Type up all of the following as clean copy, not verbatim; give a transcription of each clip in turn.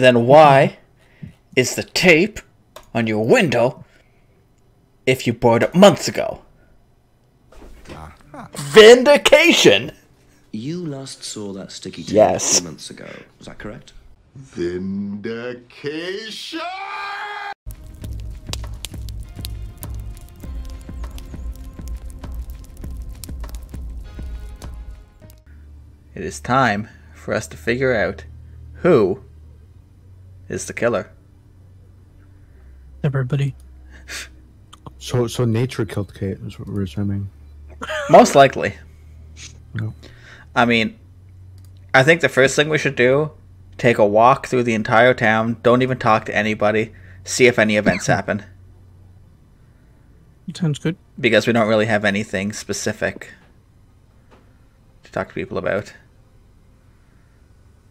then why is the tape on your window if you bought it months ago? Vindication! You last saw that sticky tape Yes. 2 months ago. Was that correct? Vindication! It is time for us to figure out who is the killer. Everybody. So nature killed Kate is what we're assuming. Most likely. No. I mean, I think the first thing we should do, take a walk through the entire town, don't even talk to anybody, see if any events happen. Sounds good. Because we don't really have anything specific to talk to people about.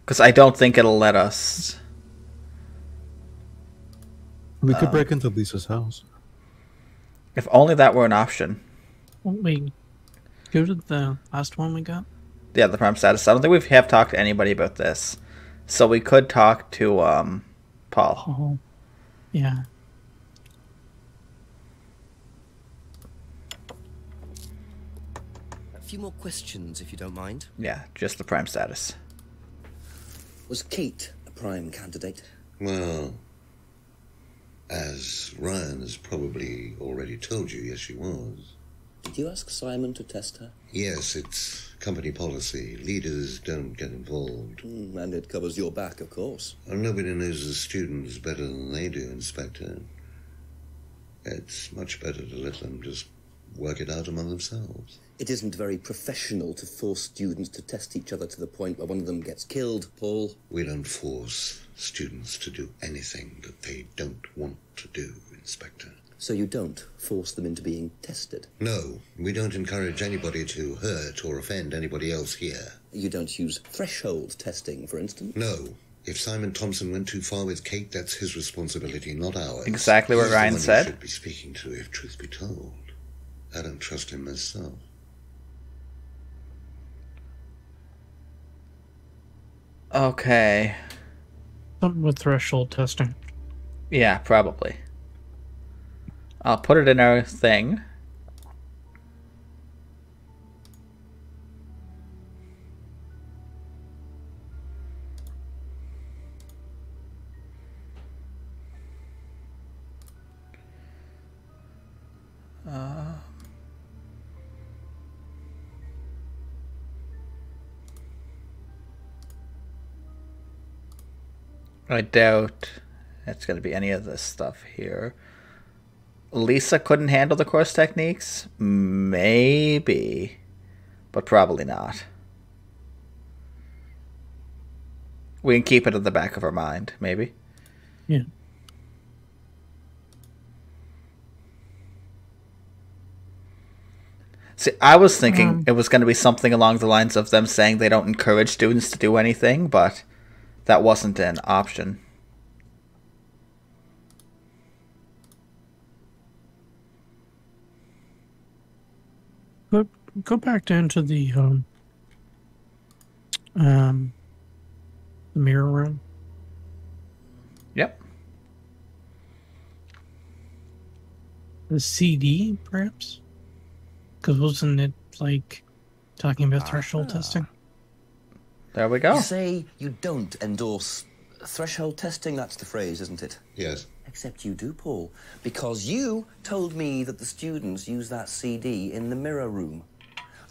Because I don't think it'll let us... We could break into Lisa's house. If only that were an option. Won't we go to the last one we got? Yeah, the prime status. I don't think we have talked to anybody about this. So we could talk to Paul. Oh, yeah. A few more questions, if you don't mind. Yeah, just the prime status. Was Kate a prime candidate? Well, as Ryan has probably already told you, yes, she was. Did you ask Simon to test her? Yes, it's company policy. Leaders don't get involved. And it covers your back, of course. And nobody knows the students better than they do, Inspector. It's much better to let them just work it out among themselves. It isn't very professional to force students to test each other to the point where one of them gets killed, Paul. We don't force students to do anything that they don't want to do, Inspector. So you don't force them into being tested? No, we don't encourage anybody to hurt or offend anybody else here. You don't use threshold testing, for instance? No. If Simon Thompson went too far with Kate, that's his responsibility, not ours. Exactly what He's Ryan the one said. You should be speaking to, if truth be told. I don't trust him myself. Okay. Something with threshold testing. Yeah, probably. I'll put it in our thing. I doubt it's going to be any of this stuff here. Lisa couldn't handle the course techniques? Maybe. But probably not. We can keep it at the back of our mind, maybe. Yeah. See, I was thinking it was going to be something along the lines of them saying they don't encourage students to do anything, but that wasn't an option. Go back down to the mirror room. Yep. The CD, perhaps? Because wasn't it, like, talking about threshold testing? There we go. You say you don't endorse threshold testing, that's the phrase, isn't it? Yes. Except you do, Paul, because you told me that the students use that CD in the mirror room.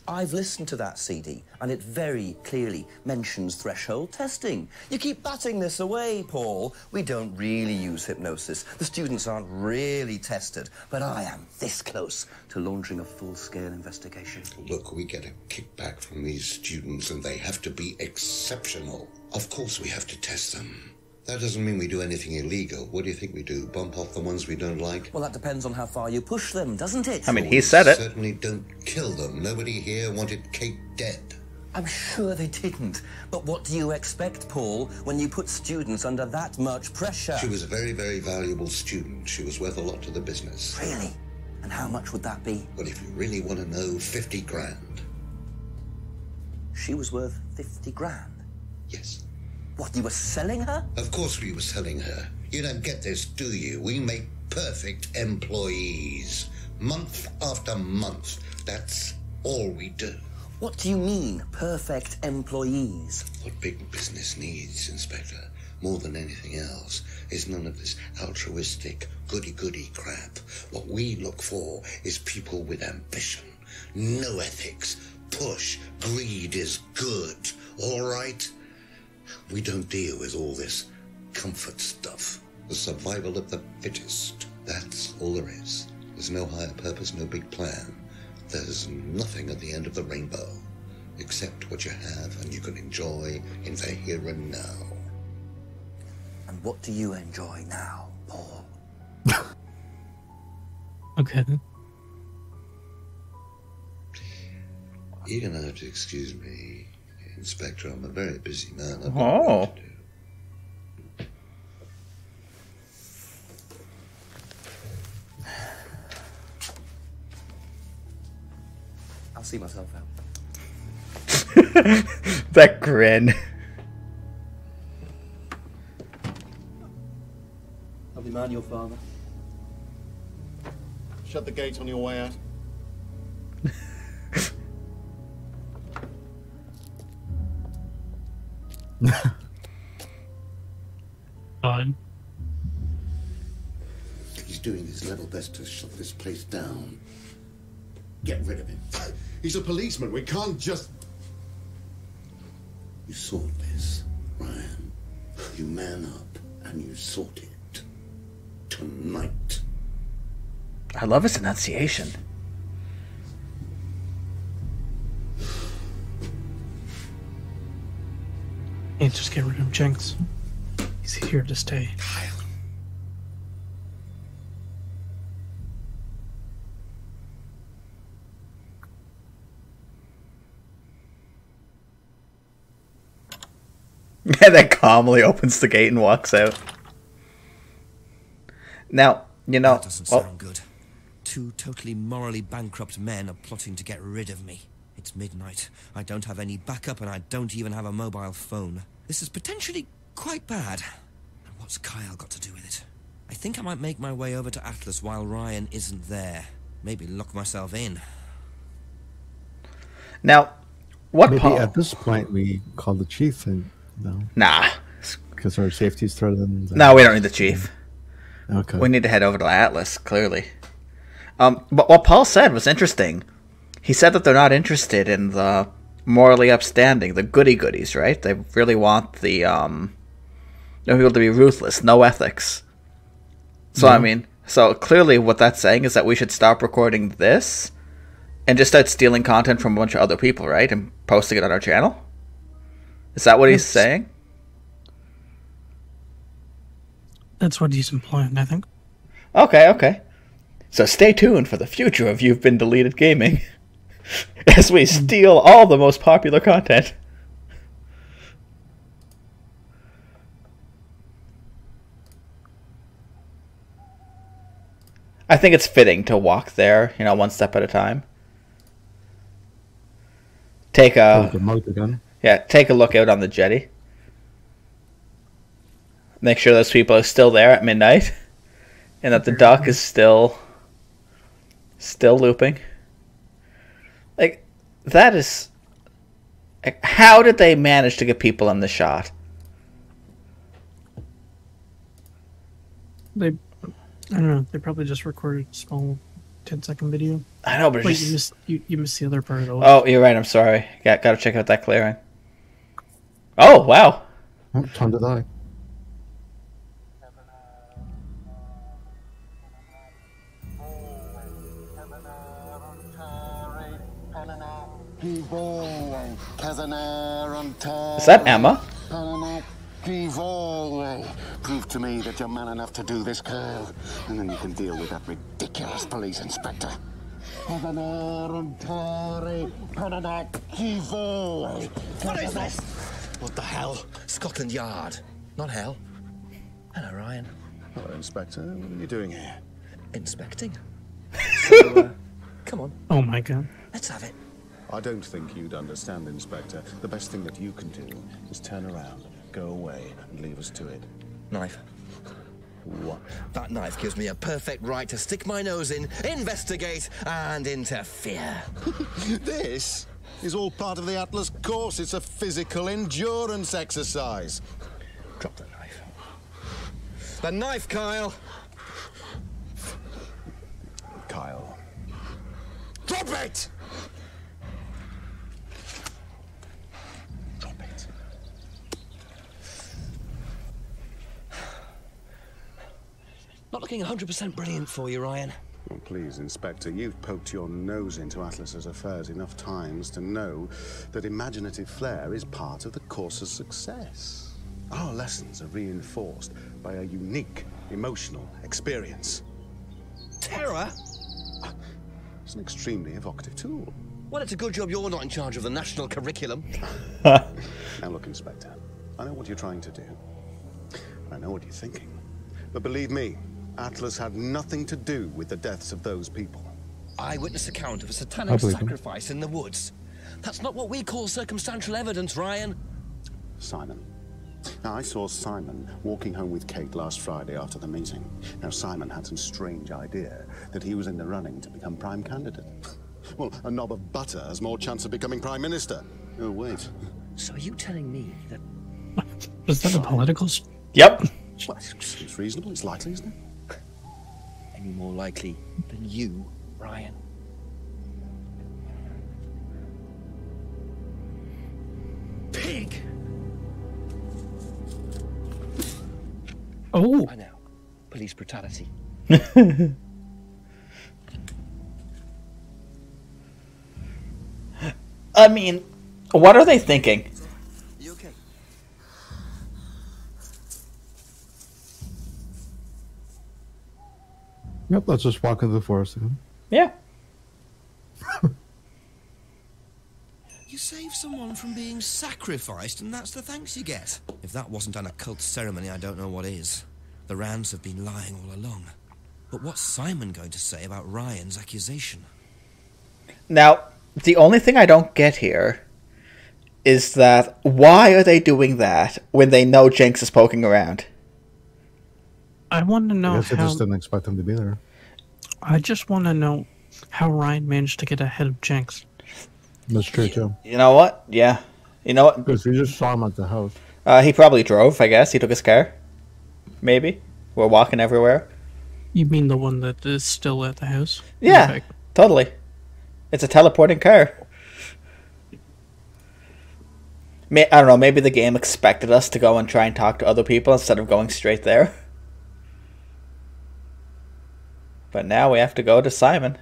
I've listened to that CD, and it very clearly mentions threshold testing. You keep batting this away, Paul. We don't really use hypnosis. The students aren't really tested, but I am this close to launching a full-scale investigation. Look, we get a kickback from these students, and they have to be exceptional. Of course we have to test them. That doesn't mean we do anything illegal. What do you think we do? Bump off the ones we don't like? Well, that depends on how far you push them, doesn't it? I mean, he said it. Certainly don't kill them. Nobody here wanted Kate dead. I'm sure they didn't. But what do you expect, Paul, when you put students under that much pressure? She was a very, very valuable student. She was worth a lot to the business. Really? And how much would that be? Well, if you really want to know, 50 grand. She was worth 50 grand. Yes. What, you were selling her? Of course we were selling her. You don't get this, do you? We make perfect employees. Month after month. That's all we do. What do you mean, perfect employees? What big business needs, Inspector, more than anything else, is none of this altruistic, goody-goody crap. What we look for is people with ambition, no ethics, push, greed is good, all right? We don't deal with all this comfort stuff. The survival of the fittest. That's all there is. There's no higher purpose, no big plan. There's nothing at the end of the rainbow, except what you have and you can enjoy in the here and now. And what do you enjoy now, Paul? Okay then. You're gonna have to excuse me, Inspector. I'm a very busy man. I've got Oh. work to do. I'll see myself out. That grin. Lovely man, your father. Shut the gate on your way out. Fine. He's doing his level best to shut this place down. Get rid of him. He's a policeman. We can't just... You sort this, Ryan. You man up and you sort it. Tonight. I love his enunciation. Can't just get rid of him, Jenks. He's here to stay. Kyle. And then calmly opens the gate and walks out. Now, you know... That doesn't sound good. Two totally morally bankrupt men are plotting to get rid of me. It's midnight. I don't have any backup and I don't even have a mobile phone. This is potentially quite bad. And what's Kyle got to do with it? I think I might make my way over to Atlas while Ryan isn't there. Maybe lock myself in. Now, what Maybe Paul... at this point we call the chief and no, Nah. because our safety's threatened. No, we don't need the chief. Okay. We need to head over to Atlas, clearly. But what Paul said was interesting. He said that they're not interested in the morally upstanding, the goody-goodies, right? They really want the, people to be ruthless, no ethics. So, I mean, so clearly what that's saying is that we should stop recording this and just start stealing content from a bunch of other people, right? And posting it on our channel? Is that what he's saying? That's what he's implying, I think. Okay. So stay tuned for the future of You've Been Deleted Gaming as we steal all the most popular content. I think it's fitting to walk there, one step at a time. Take a look out on the jetty. Make sure those people are still there at midnight, and that the dock is still looping. Like, that is... Like, how did they manage to get people in the shot? I don't know. They probably just recorded a small 10-second video. I know, but Wait, just... you missed the other part of the Oh, you're right. I'm sorry. Gotta check out that clearing. Oh, wow. Oh, time to die. Is that Emma? Prove to me that you're man enough to do this, Kyle, and then you can deal with that ridiculous police inspector. What is this? What the hell? Scotland Yard. Not hell. Hello, Ryan. Hello, Inspector. What are you doing here? Inspecting. So, come on. Oh my god. Let's have it. I don't think you'd understand, Inspector. The best thing that you can do is turn around, go away and leave us to it. Knife. What? That knife gives me a perfect right to stick my nose in, investigate, and interfere. This is all part of the Atlas course. It's a physical endurance exercise. Drop the knife. The knife, Kyle! Kyle. Drop it! Drop it. Not looking 100% brilliant for you, Ryan. Well, please, Inspector, you've poked your nose into Atlas's affairs enough times to know that imaginative flair is part of the course's success. Our lessons are reinforced by a unique emotional experience. Terror? It's an extremely evocative tool. Well, it's a good job you're not in charge of the national curriculum. Now look, Inspector, I know what you're trying to do. I know what you're thinking. But believe me, Atlas had nothing to do with the deaths of those people. Eyewitness account of a satanic sacrifice in the woods. That's not what we call circumstantial evidence, Ryan. Simon. Now, I saw Simon walking home with Kate last Friday after the meeting. Now, Simon had some strange idea that he was in the running to become prime candidate. Well, a knob of butter has more chance of becoming prime minister. Oh, wait. So are you telling me that... Was that a political... Yep. Well, it's reasonable. It's likely, isn't it? Any more likely than you, Ryan? Pig! Oh! I know. Police brutality. I mean, what are they thinking? You okay? Yep, let's just walk into the forest again. Yeah. You save someone from being sacrificed, and that's the thanks you get. If that wasn't an occult ceremony, I don't know what is. The Rands have been lying all along. But what's Simon going to say about Ryan's accusation? Now, the only thing I don't get here is that why are they doing that when they know Jinx is poking around? I want to I know guess I how... just didn't expect him to be there. I just want to know how Ryan managed to get ahead of Jinx. That's true, too. You know what? Yeah. You know what? Because we just saw him at the house. He probably drove, I guess. He took his car. Maybe. We're walking everywhere. You mean the one that is still at the house? Yeah, Okay. totally. It's a teleporting car. I don't know, maybe the game expected us to go and try and talk to other people instead of going straight there. But now we have to go to Simon.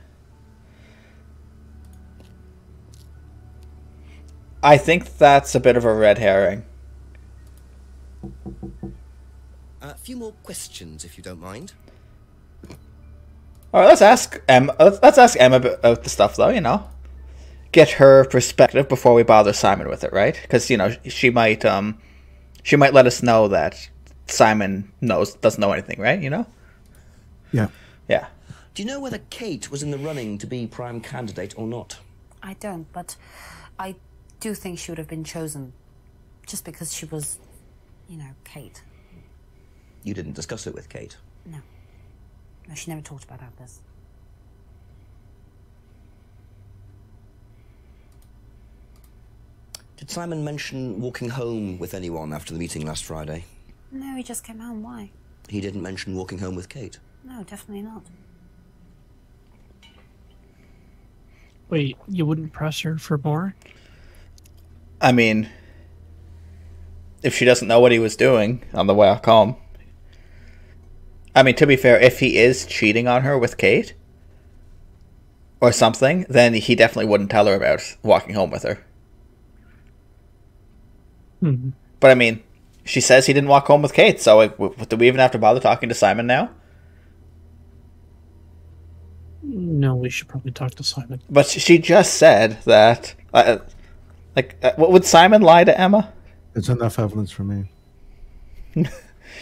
I think that's a bit of a red herring. A few more questions, if you don't mind. All right, let's ask Emma. Let's ask Emma about the stuff, though. You know, get her perspective before we bother Simon with it, right? Because she might let us know that Simon doesn't know anything, right? You know? Yeah. Yeah. Do you know whether Kate was in the running to be prime candidate or not? I don't, but I do think she would have been chosen just because she was, Kate. You didn't discuss it with Kate? No. No, she never talked about Atlas. Did Simon mention walking home with anyone after the meeting last Friday? No, he just came home. Why? He didn't mention walking home with Kate? No, definitely not. Wait, you wouldn't press her for more? I mean, if she doesn't know what he was doing on the way home. I mean, to be fair, if he is cheating on her with Kate or something, then he definitely wouldn't tell her about walking home with her. Hmm. But I mean, she says he didn't walk home with Kate, so do we even have to bother talking to Simon now? No, we should probably talk to Simon. But she just said that... would Simon lie to Emma? It's enough evidence for me.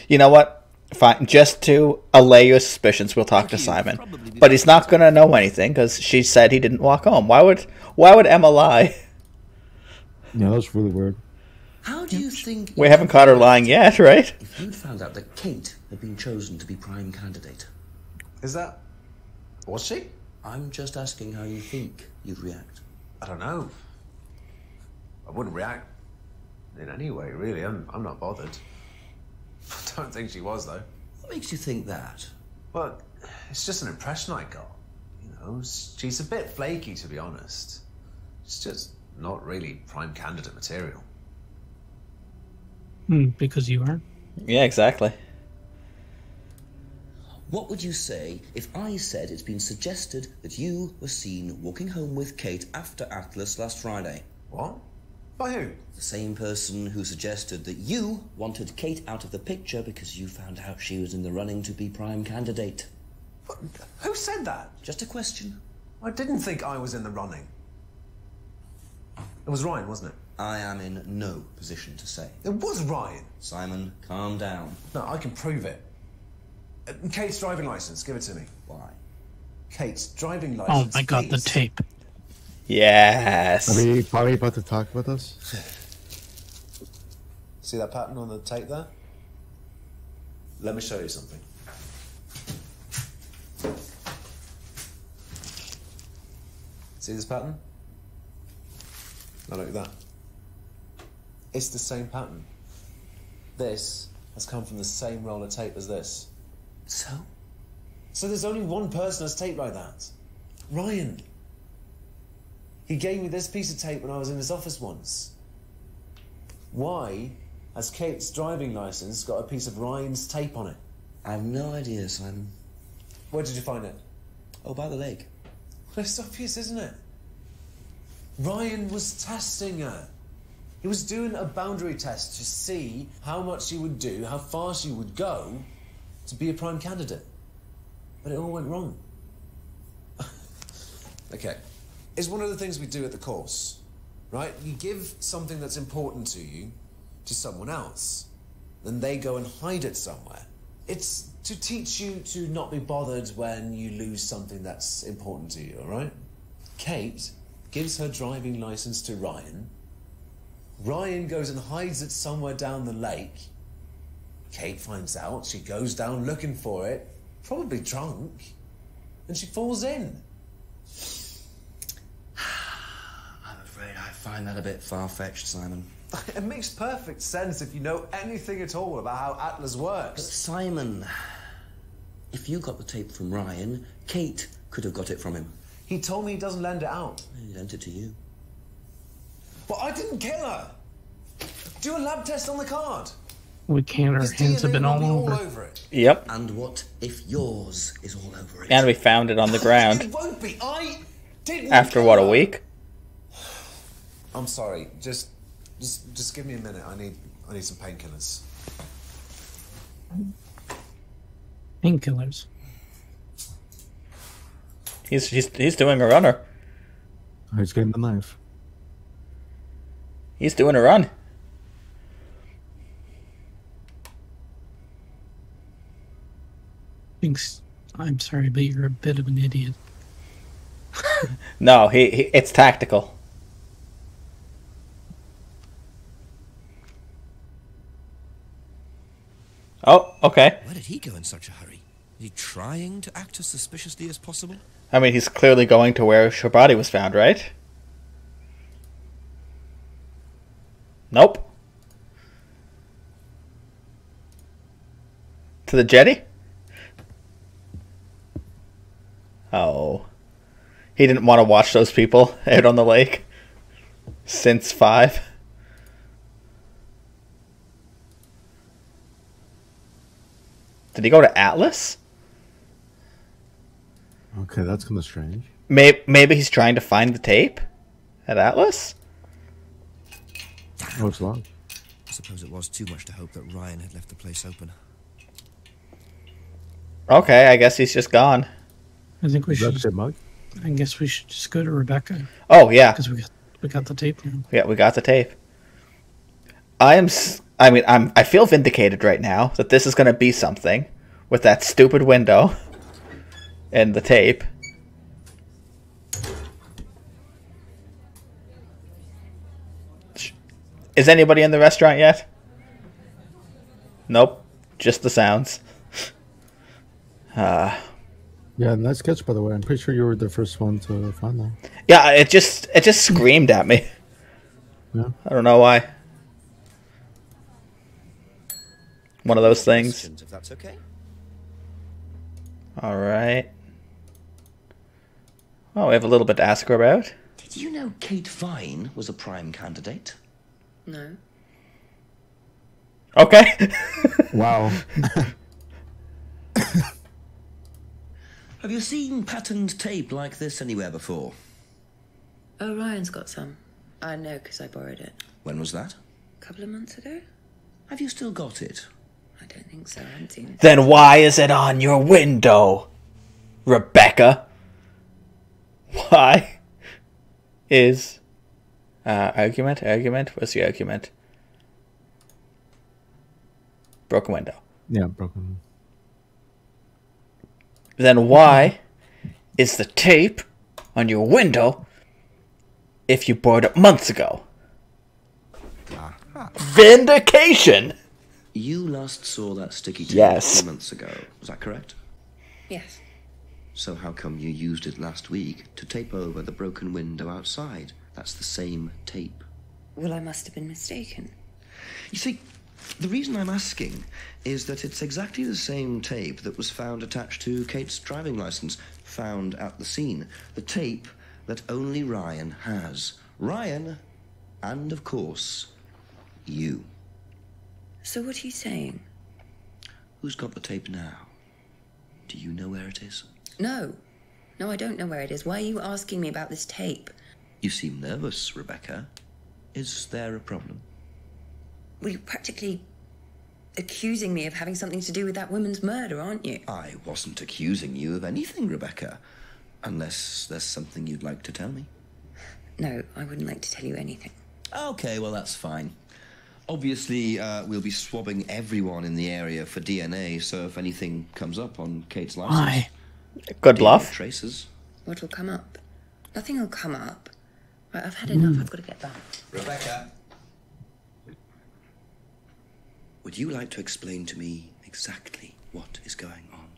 You know what? Fine. Just to allay your suspicions, we'll talk to Simon. But he's not going to know anything because she said he didn't walk home. Why would Emma lie? Yeah, that's really weird. How do you think... We haven't caught her lying yet, right? if you'd found out that Kate had been chosen to be prime candidate? Is that... Was she? I'm just asking how you think you'd react. I don't know. I wouldn't react in any way, really. I'm not bothered. I don't think she was, though. What makes you think that? Well, it's just an impression I got. You know, she's a bit flaky, to be honest. She's just not really prime candidate material. Because you are? Yeah, exactly. What would you say if I said it's been suggested that you were seen walking home with Kate after Atlas last Friday? What? By who? The same person who suggested that you wanted Kate out of the picture because you found out she was in the running to be prime candidate. What? Who said that? Just a question. I didn't think I was in the running. It was Ryan, wasn't it? I am in no position to say. It was Ryan. Simon, calm down. No, I can prove it. Kate's driving license, give it to me. Why? Kate's driving Oh license. my god, the please. tape. Yes. Are we probably about to talk about this? See that pattern on the tape there? Let me show you something. See this pattern? Now look at that. It's the same pattern. This has come from the same roll of tape as this. So? So there's only one person that's taped like that. Ryan. He gave me this piece of tape when I was in his office once. Why has Kate's driving license got a piece of Ryan's tape on it? I have no idea, Simon. Where did you find it? Oh, by the lake. Well, it's obvious, isn't it? Ryan was testing her. He was doing a boundary test to see how much she would do, how far she would go to be a prime candidate. But it all went wrong. Okay. It's one of the things we do at the course, right? You give something that's important to you to someone else, then they go and hide it somewhere. It's to teach you to not be bothered when you lose something that's important to you, all right? Kate gives her driving license to Ryan. Ryan goes and hides it somewhere down the lake. Kate finds out, she goes down looking for it, probably drunk, and she falls in. I'm afraid I find that a bit far-fetched, Simon. It makes perfect sense if you know anything at all about how Atlas But works. Simon, if you got the tape from Ryan, Kate could have got it from him. He told me he doesn't lend it out. He lent it to you. But I didn't kill her. Do a lab test on the card. We can't. Our His hands have DNA been will all be over. it. Yep. And what if yours is all over it? And we found it on the It ground. won't be. I didn't. After kill what, a her. week? I'm sorry. Just give me a minute. I need some painkillers. Painkillers. He's doing a runner. Oh, he's getting the knife. He's doing a run. Thinks. I'm sorry, but you're a bit of an idiot. No, he it's tactical. Oh, okay. Where did he go in such a hurry? Is he trying to act as suspiciously as possible? I mean, he's clearly going to where her body was found, right? Nope. To the jetty? Oh. He didn't want to watch those people out on the lake. Since 5. Did he go to Atlas? Okay, that's kind of strange. Maybe he's trying to find the tape at Atlas? Oh, it's locked. I suppose it was too much to hope that Ryan had left the place open. Okay, I guess he's just gone. I think we should. That's it, Mug. I guess we should just go to Rebecca Oh, yeah. because we got the tape now. Yeah, we got the tape. I feel vindicated right now that this is going to be something with that stupid window and the tape. Is anybody in the restaurant yet? Nope. Just the sounds. Yeah, nice sketch, by the way. I'm pretty sure you were the first one to find that. Yeah, it just screamed at me. Yeah. I don't know why. One of those things. Questions, if that's okay. All right. Oh, we have a little bit to ask her about. Did you know Kate Vine was a prime candidate? No. Okay. Wow. Have you seen patterned tape like this anywhere before? Oh, Ryan's got some. I know because I borrowed it. When was that? A couple of months ago? Have you still got it? I don't think so. I haven't seen it. Then why is it on your window, Rebecca? Why is argument? What's the argument? Broken window. Yeah, broken. Then why is the tape on your window if you bought it months ago? Vindication! You last saw that sticky tape Yes. 2 months ago. Was that correct? Yes. So how come you used it last week to tape over the broken window outside? That's the same tape. Well, I must have been mistaken. You see, the reason I'm asking is that it's exactly the same tape that was found attached to Kate's driving license, found at the scene. The tape that only Ryan has. Ryan, and of course, you. So what are you saying? Who's got the tape now? Do you know where it is? No. No, I don't know where it is. Why are you asking me about this tape? You seem nervous, Rebecca. Is there a problem? Well, you're practically accusing me of having something to do with that woman's murder, aren't you? I wasn't accusing you of anything, Rebecca. Unless there's something you'd like to tell me. No, I wouldn't like to tell you anything. Okay, well, that's fine. Obviously, we'll be swabbing everyone in the area for DNA, so if anything comes up on Kate's license... Why? Good DNA bluff. Traces. What will come up? Nothing will come up. Right, I've had enough. I've got to get back. Rebecca. Would you like to explain to me exactly what is going on?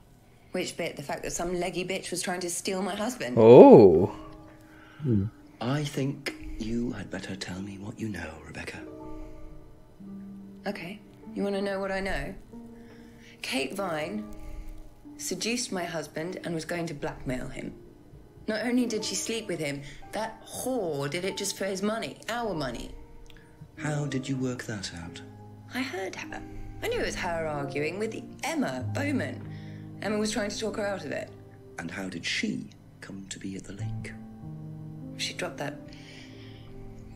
Which bit? The fact that some leggy bitch was trying to steal my husband? Oh. I think you had better tell me what you know, Rebecca. Okay. You want to know what I know? Kate Vine seduced my husband and was going to blackmail him. Not only did she sleep with him, that whore did it just for his money, our money. How did you work that out? I heard her. I knew it was her arguing with Emma Bowman. Emma was trying to talk her out of it. And how did she come to be at the lake? She dropped that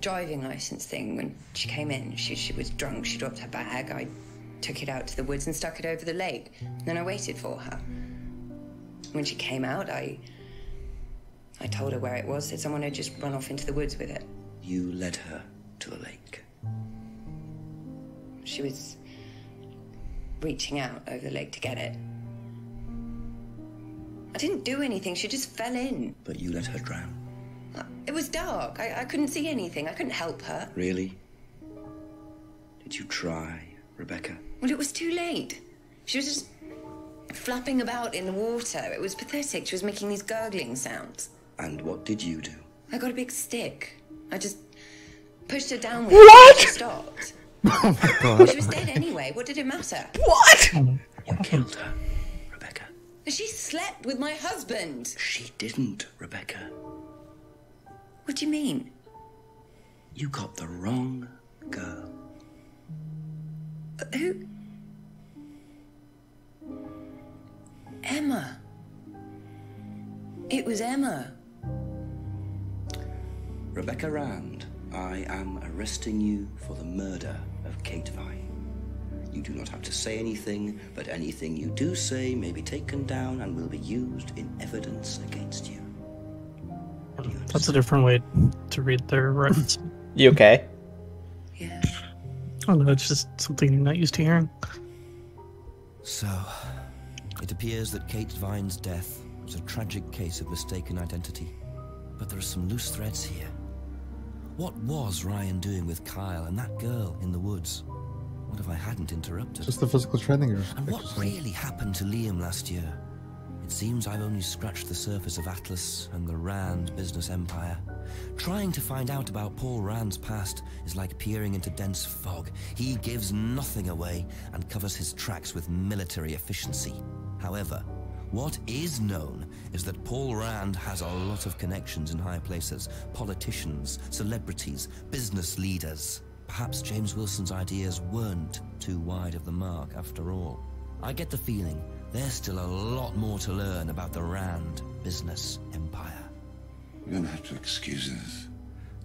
driving license thing when she came in. She was drunk. She dropped her bag. I took it out to the woods and stuck it over the lake. Then I waited for her. When she came out, I told her where it was, said someone had just run off into the woods with it. You led her to the lake. She was reaching out over the lake to get it. I didn't do anything. She just fell in. But you let her drown. It was dark. I couldn't see anything. I couldn't help her. Really? Did you try, Rebecca? Well, it was too late. She was just flapping about in the water. It was pathetic. She was making these gurgling sounds. And what did you do? I got a big stick. I just pushed her down with What? it. She stopped. Oh my god. Well, she was dead anyway. What did it matter? What? You killed her, Rebecca. She slept with my husband. She didn't, Rebecca. What do you mean? You got the wrong girl. Who? Emma. It was Emma. Rebecca Rand, I am arresting you for the murder of Kate Vine. You do not have to say anything, but anything you do say may be taken down and will be used in evidence against you. That's a different way to read their rights. You okay? Yeah. Oh no, it's just something you're not used to hearing. So, it appears that Kate Vine's death was a tragic case of mistaken identity. But there are some loose threads here. What was Ryan doing with Kyle and that girl in the woods? What if I hadn't interrupted? Just the physical training. And what really happened to Liam last year? It seems I've only scratched the surface of Atlas and the Rand business empire. Trying to find out about Paul Rand's past is like peering into dense fog. He gives nothing away and covers his tracks with military efficiency. However, what is known is that Paul Rand has a lot of connections in high places. Politicians, celebrities, business leaders. Perhaps James Wilson's ideas weren't too wide of the mark after all. I get the feeling there's still a lot more to learn about the Rand business empire. You're gonna have to excuse us.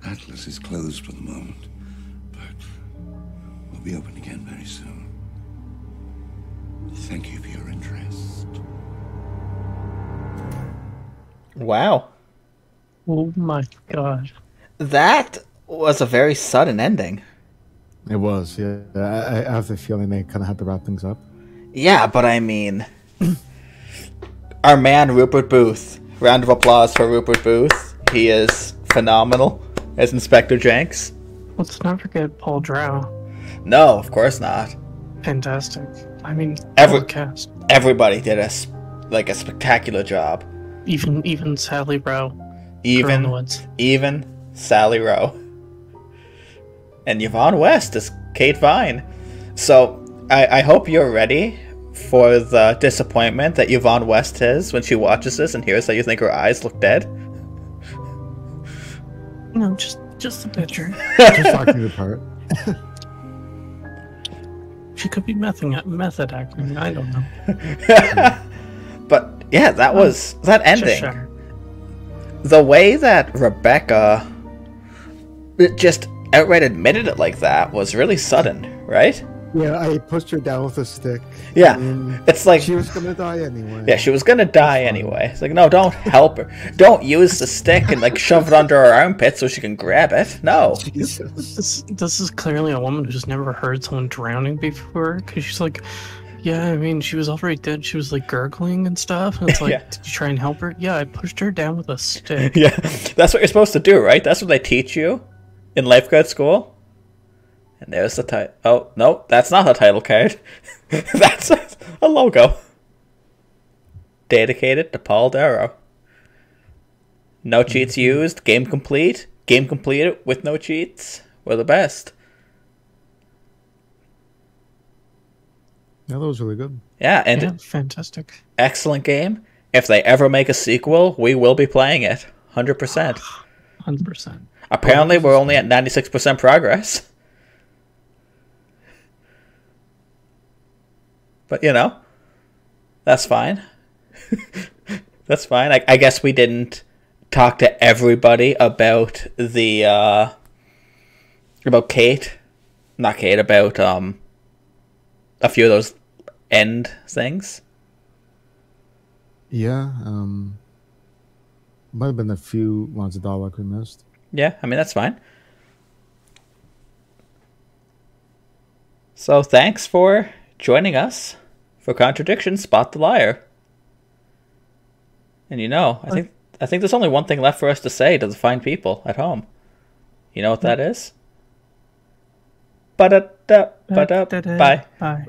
Atlas is closed for the moment, but we'll be open again very soon. Thank you for your interest. Wow. Oh my god. That was a very sudden ending. It was, yeah. I have the feeling they kind of had to wrap things up. Yeah, but I mean, our man Rupert Booth. Round of applause for Rupert Booth. He is phenomenal as Inspector Jenks. Let's not forget Paul Drow. No, of course not. Fantastic. I mean, Every cast. Everybody did a spectacular job. Even Sally Rowe. Even Sally Rowe. And Yvonne West is Kate Vine. So I hope you're ready for the disappointment that Yvonne West has when she watches this and hears that you think her eyes look dead. No, just a picture. Just acting the part. She could be method acting. I don't know. But yeah, that ending. The way that Rebecca just outright admitted it like that was really sudden, right? Yeah, I pushed her down with a stick. Yeah, it's like she was gonna die anyway. Yeah, she was gonna die anyway. It's like, no, don't help her. Don't use the stick and like shove it under her armpit so she can grab it. No. This is clearly a woman who's never heard someone drowning before, because she's like, yeah, I mean, she was already dead. She was like gurgling and stuff. And it's like, Yeah. Did you try and help her? Yeah, I pushed her down with a stick. Yeah, that's what you're supposed to do, right? That's what they teach you in lifeguard school. And there's the title. Oh, no, that's not a title card. That's a logo. Dedicated to Paul Darrow. No cheats used. Game complete. Game completed with no cheats. We're the best. Yeah, that was really good. Yeah, and fantastic. Excellent game. If they ever make a sequel, we will be playing it. 100%. 100%. Apparently, we're only at 96% progress. But, you know, that's fine. That's fine. I guess we didn't talk to everybody about the, about Kate. Not Kate, about, a few of those end things. Yeah, might have been a few ones of dialogue we missed. Yeah, I mean, that's fine. So, thanks for joining us for Contradiction, Spot the Liar. And you know, I think there's only one thing left for us to say to the fine people at home. You know what that is? Ba-da-da, ba-da, bye. Bye.